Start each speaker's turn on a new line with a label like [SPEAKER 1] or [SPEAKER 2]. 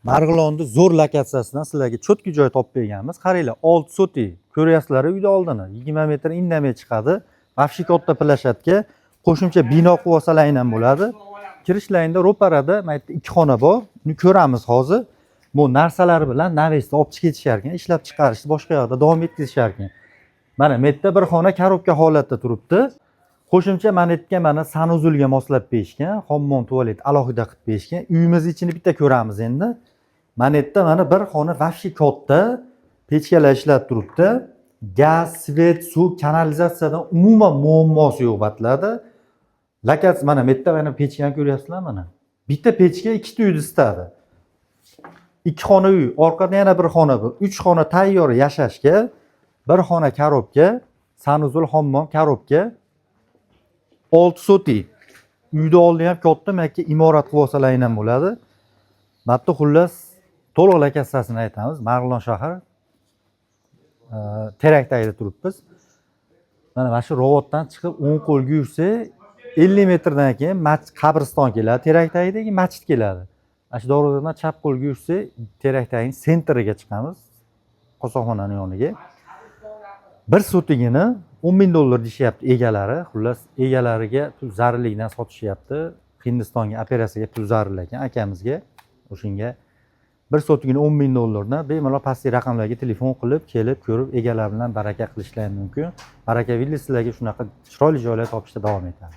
[SPEAKER 1] Marg'ilonda zo'r lokatsiyasidan sizlarga cho'tki joy topib berganmiz. Qaranglar, 6 soti. Ko'ryapsizlar, uyda oldini 20 metr indamay chiqadi. Vafshi katta plashatka, qo'shimcha bino qilib olsalar ham bo'ladi. Kirish laynida ro'parada mana yerda 2 xona bor. Uni ko'ramiz hozir. Bu narsalar bilan navesda olib chiqib ketishar ekan, ishlab chiqarishni boshqa yoqda davom etkazishar ekan. Mana bu yerda bir xona korobka holatda turibdi. Qo'shimcha mana yerga mana sanuzulga moslab berishgan, hammom, tualet alohida qilib berishgan. Uyimiz ichini bitta ko'ramiz endi. Mana yerda mana bir xona vafshi katta, pechkalar ishlab turibdi. Gaz, svet, suv, kanalizatsiyadan umuman muammosi yo'q batlarda. Lokatsiya mana bu yerda mana pechkani ko'ryapsizlar mana. Bitta pechka ikkita uyni isitadi. 2 xona uy, orqada yana bir xona bor. 3 xona tayyor yashashga, bir xona korobka, sanuzul, hammom, korobka. 6 soti. Uyda oldi ham katta, makka imorat qilib olsalar ham bo'ladi. Matto xullas to'liq lokatsiyasini aytamiz. Marg'ilon shahar Terakdagida turibmiz. Mana shu Rovotdan chiqib 10 qo'lga yursa 50 metrdan keyin qabriston keladi, Terakdagidagi masjid keladi. Shu Dorug'dan chap qo'lga yursa Terakdagining sentriga chiqamiz, qo'saqxonaning yoniga. 1 sotigini $10,000 deyishyapti egalari. Xullas egalariga pul zarurlikdan sotishyapti. Hindistonga operatsiyaga pul zarur ekan akamizga. O'shunga 1 sotigini $10,000 dan bemalol pastki raqamlarga telefon qilib, kelib, ko'rib, egalar bilan baraka qilishlari mumkin. Baraka Villa sizlarga shunaqa chiroyli joylar topishda davom etadi.